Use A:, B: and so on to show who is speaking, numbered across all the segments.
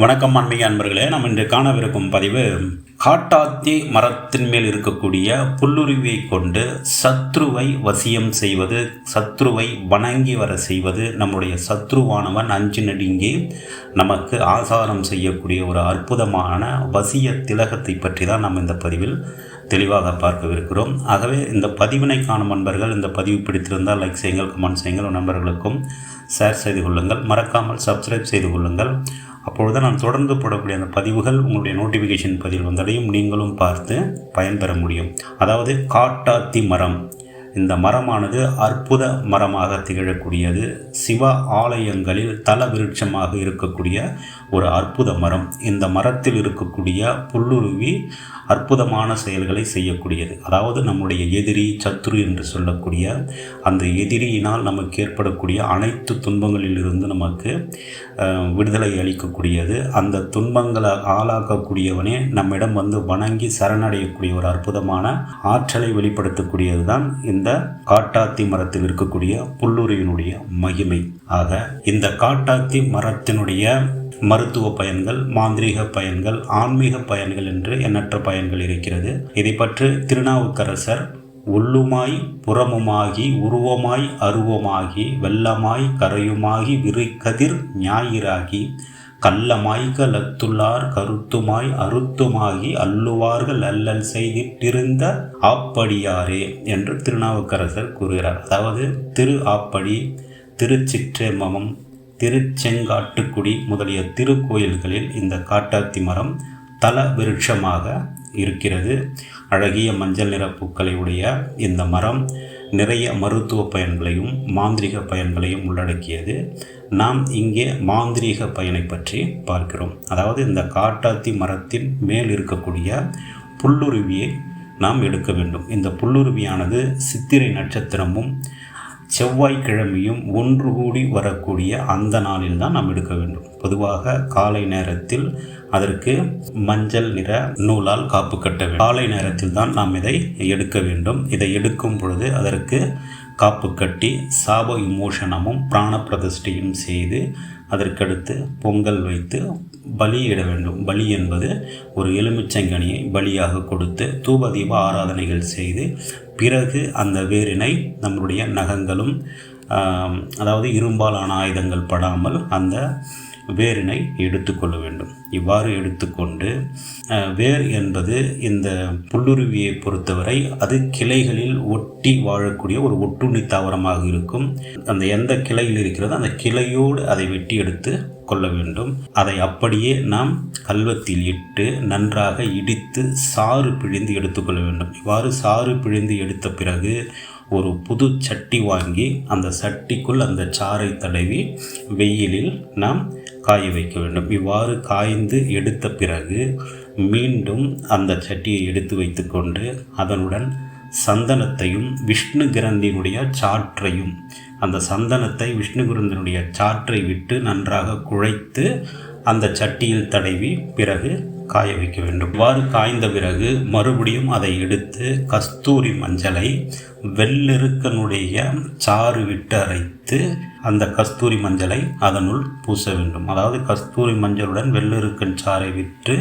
A: வணக்கம் ஆன்மீக அன்பர்களே. நம்ம இன்று காணவிருக்கும் பதிவு காட்டாத்தி மரத்தின் மேல் இருக்கக்கூடிய புல்லுருவியை கொண்டு சத்ருவை வசியம் செய்வது, சத்ருவை வணங்கி வர செய்வது, நம்முடைய சத்ருவானவன் அஞ்சு நடுங்கி நமக்கு ஆசாரம் செய்யக்கூடிய ஒரு அற்புதமான வசிய திலகத்தை பற்றி தான் நம்ம இந்த பதிவில் தெளிவாக பார்க்கவிருக்கிறோம். ஆகவே இந்த பதிவினை காணும் நண்பர்கள் இந்த பதிவு பிடித்திருந்தால் லைக் செய்யுங்கள், கமெண்ட் செய்யுங்கள், நண்பர்களுக்கும் ஷேர் செய்து கொள்ளுங்கள், மறக்காமல் சப்ஸ்கிரைப் செய்து கொள்ளுங்கள். அப்பொழுது நான் தொடர்ந்து போடக்கூடிய அந்த பதிவுகள் உங்களுடைய நோட்டிஃபிகேஷன் பதிவில் வந்தடையும், நீங்களும் பார்த்து பயன்பெற முடியும். அதாவது காட்டாத்தி மரம், இந்த மரமானது அற்புத மரமாக திகழக்கூடியது. சிவ ஆலயங்களில் தல விருட்சமாக இருக்கக்கூடிய ஒரு அற்புத மரம். இந்த மரத்தில் இருக்கக்கூடிய புல்லுருவி அற்புதமான செயல்களை செய்யக்கூடியது. அதாவது நம்முடைய எதிரி, சத்ரு என்று சொல்லக்கூடிய அந்த எதிரியினால் நமக்கு ஏற்படக்கூடிய அனைத்து துன்பங்களிலிருந்து நமக்கு விடுதலை அளிக்கக்கூடியது. அந்த துன்பங்களை ஆளாக்கக்கூடியவனே நம்மிடம் வந்து வணங்கி சரணடையக்கூடிய ஒரு அற்புதமான ஆற்றலை வெளிப்படுத்தக்கூடியது தான் இந்த காட்டாத்தி மரத்தில் இருக்கக்கூடிய புல்லுருவினுடைய மகிமை. ஆக இந்த காட்டாத்தி மரத்தினுடைய மருத்துவ பயன்கள், மாந்திரீக பயன்கள், ஆன்மீக பயன்கள் என்று எண்ணற்ற பயன்கள் இருக்கிறது. இதை பற்றி திருநாவுக்கரசர் உள்ளுமாய் புறமுமாகி உருவமாய் அருவமாகி வெள்ளமாய் கரையுமாகி விரிகதிர் ஞாயிறாகி கள்ளமாய் கலத்துள்ளார் கருத்துமாய் அருத்துமாகி அல்லுவார்கள் அல்லல் செய்திட்டிருந்த ஆப்படியாரே என்று திருநாவுக்கரசர் கூறுகிறார். அதாவது திரு ஆப்படி, திருச்சிற்றேமம், திருச்செங்காட்டுக்குடி முதலிய திருக்கோயில்களில் இந்த காட்டாத்தி மரம் தல விருட்சமாக இருக்கிறது. அழகிய மஞ்சள் நிற பூக்களை உடைய இந்த மரம் நிறைய மருத்துவ பயன்களையும் மாந்திரிக பயன்களையும் உள்ளடக்கியது. நாம் இங்கே மாந்திரீக பயனை பற்றி பார்க்கிறோம். அதாவது இந்த காட்டாத்தி மரத்தின் மேல் இருக்கக்கூடிய புல்லுருவியை நாம் எடுக்க வேண்டும். இந்த புல்லுருவியானது சித்திரை நட்சத்திரமும் செவ்வாய்க்கிழமையும் ஒன்று கூடி வரக்கூடிய அந்த நாளில் தான் நாம் எடுக்க வேண்டும். பொதுவாக காலை நேரத்தில் அதற்கு மஞ்சள் நிற நூலால் காப்பு கட்ட வேண்டும். காலை நேரத்தில் தான் நாம் இதை எடுக்க வேண்டும். இதை எடுக்கும் பொழுது அதற்கு காப்பு கட்டி சாப விமோசனமும் பிராண பிரதிஷ்டையும் செய்து அதற்கடுத்து பொங்கல் வைத்து பலியிட வேண்டும். பலி என்பது ஒரு எலுமிச்சங்கனியை பலியாக கொடுத்து தூப தீப ஆராதனைகள் செய்து பிறகு அந்த வேரினை நம்முடைய நகங்களும் அதாவது இரும்பாலான ஆயுதங்கள் படாமல் அந்த வேரினை எடுத்துக்கொள்ள வேண்டும். இவ்வாறு எடுத்துக்கொண்டு வேர் என்பது இந்த புல்லுருவியை பொறுத்தவரை அது கிளைகளில் ஒட்டி வாழக்கூடிய ஒரு ஒட்டுண்ணி தாவரமாக இருக்கும். அந்த எந்த கிளையில் இருக்கிறதோ அந்த கிளையோடு அதை வெட்டி எடுத்து கொள்ள வேண்டும். அதை அப்படியே நாம் கல்வத்தில் இட்டு நன்றாக இடித்து சாறு பிழிந்து எடுத்துக்கொள்ள வேண்டும். இவ்வாறு சாறு பிழிந்து எடுத்த பிறகு ஒரு புது சட்டி வாங்கி அந்த சட்டிக்குள் அந்த சாறை தடவி வெயிலில் நாம் காய வைக்க வேண்டும். இவ்வாறு காய்ந்து எடுத்த பிறகு மீண்டும் அந்த சட்டியை எடுத்து வைத்துக்கொண்டு அதனுடன் சந்தனத்தையும் விஷ்ணு கிரந்தினுடைய சாற்றையும், அந்த சந்தனத்தை விஷ்ணு கிரந்தினுடைய சாற்றை விட்டு நன்றாக குழைத்து அந்த சட்டியில் தடவி பிறகு காய வைக்க வேண்டும். இவ்வாறு காய்ந்த பிறகு மறுபடியும் அதை எடுத்து கஸ்தூரி மஞ்சளை வெள்ளெருக்கனுடைய சாறு விட்டு அரைத்து அந்த கஸ்தூரி மஞ்சளை அதனுள் பூச வேண்டும். அதாவது கஸ்தூரி மஞ்சளுடன் வெள்ளெருக்கன் சாறை விட்டு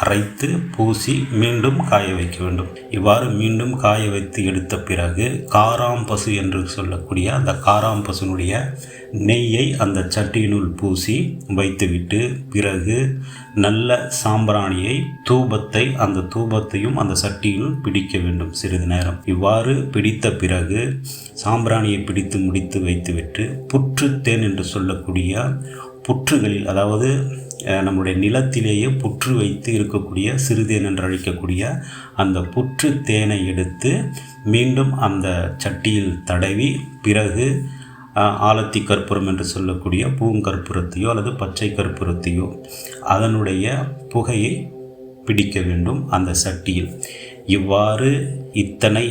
A: அரைத்து பூசி மீண்டும் காய வைக்க வேண்டும். இவ்வாறு மீண்டும் காய வைத்து எடுத்த பிறகு காராம்பசு என்று சொல்லக்கூடிய அந்த காராம்பசுனுடைய நெய்யை அந்த சட்டியினுள் பூசி வைத்துவிட்டு பிறகு நல்ல சாம்பிராணியை தூபத்தை அந்த தூபத்தையும் அந்த சட்டியினுள் பிடிக்க வேண்டும் சிறிது நேரம். இவ்வாறு பிடித்த பிறகு சாம்பிராணியை பிடித்து முடித்து வைத்துவிட்டு புற்றுத்தேன் என்று சொல்லக்கூடிய புற்றுகளில், அதாவது நம்முடைய நிலத்திலேயே புற்று வைத்து இருக்கக்கூடிய சிறுதேன் என்று அழைக்கக்கூடிய அந்த புற்று தேனை எடுத்து மீண்டும் அந்த சட்டியில் தடவி பிறகு ஆலத்தி கற்பூரம் என்று சொல்லக்கூடிய பூங்கற்பூரத்தையோ அல்லது பச்சை கற்பூரத்தையோ அதனுடைய புகையை பிடிக்க வேண்டும் அந்த சட்டியில். இவ்வாறு இத்தனை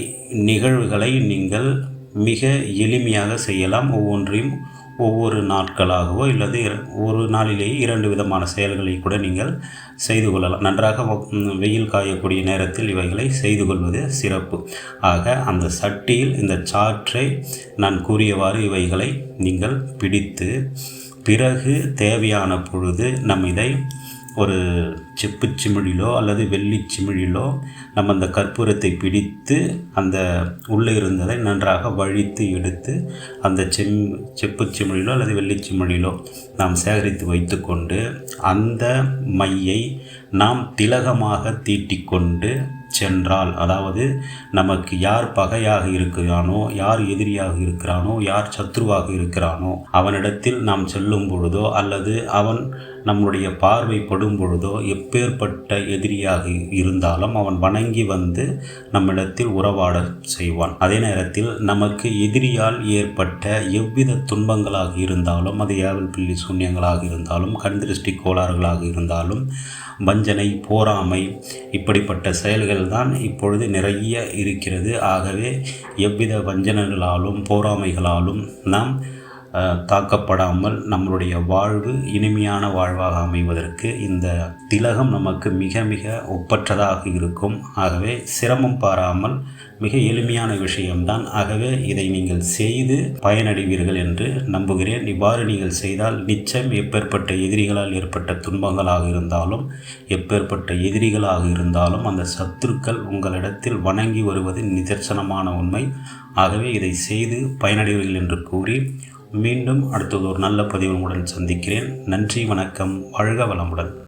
A: நிகழ்வுகளை நீங்கள் மிக எளிமையாக செய்யலாம். ஒவ்வொன்றையும் ஒவ்வொரு நாட்களாகவோ அல்லது ஒரு நாளிலேயே 2 விதமான செயல்களை கூட நீங்கள் செய்து கொள்ளலாம். நன்றாக வெயில் காயக்கூடிய நேரத்தில் இவைகளை செய்து கொள்வது சிறப்பு. ஆக அந்த சட்டியில் இந்த சாற்றை நான் கூறியவாறு இவைகளை நீங்கள் பிடித்து பிறகு தேவையான பொழுது நம் இதை ஒரு செப்புச் சிமிழிலோ அல்லது வெள்ளிச் சிமிழிலோ நம்ம அந்த கற்பூரத்தை பிடித்து அந்த உள்ளே இருந்ததை நன்றாக வழித்து எடுத்து அந்த செப்புச் சிமிழிலோ அல்லது வெள்ளிச் சிமிழிலோ நாம் சேகரித்து வைத்துக்கொண்டு அந்த மையை நாம் திலகமாக தீட்டிக்கொண்டு சென்றால், அதாவது நமக்கு யார் பகையாக இருக்கிறானோ, யார் எதிரியாக இருக்கிறானோ, யார் சத்ருவாக இருக்கிறானோ அவனிடத்தில் நாம் செல்லும் பொழுதோ அல்லது அவன் நம்முடைய பார்வை படும் பொழுதோ எப்பேற்பட்ட எதிரியாக இருந்தாலும் அவன் வணங்கி வந்து நம்மிடத்தில் உறவாட செய்வான். அதே நேரத்தில் நமக்கு எதிரியால் ஏற்பட்ட எவ்வித துன்பங்களாக இருந்தாலும், அது ஏவல் பில்லி சூன்யங்களாக இருந்தாலும், கண் திருஷ்டி கோளாறுகளாக இருந்தாலும், வஞ்சனை, போராமை, இப்படிப்பட்ட செயல்கள் தான் இப்பொழுது நிறைய இருக்கிறது. ஆகவே எவ்வித வஞ்சனைகளாலும் போராமைகளாலும் நாம் தாக்கப்படாமல் நம்மளுடைய வாழ்வு இனிமையான வாழ்வாக அமைவதற்கு இந்த திலகம் நமக்கு மிக மிக ஒப்பற்றதாக இருக்கும். ஆகவே சிரமம் பாராமல் மிக எளிமையான விஷயம்தான். ஆகவே இதை நீங்கள் செய்து பயனடைவீர்கள் என்று நம்புகிறேன். இவ்வாறு நீங்கள் செய்தால் நிச்சயம் எப்பேற்பட்ட எதிரிகளால் ஏற்பட்ட துன்பங்களாக இருந்தாலும், எப்பேற்பட்ட எதிரிகளாக இருந்தாலும் அந்த சத்துருக்கள் உங்களிடத்தில் வணங்கி வருவது நிதர்சனமான உண்மை. ஆகவே இதை செய்து பயனடைவீர்கள் என்று கூறி மீண்டும் அடுத்தது ஒரு நல்ல பதிவுடன் சந்திக்கிறேன். நன்றி, வணக்கம், வாழ்க வளமுடன்.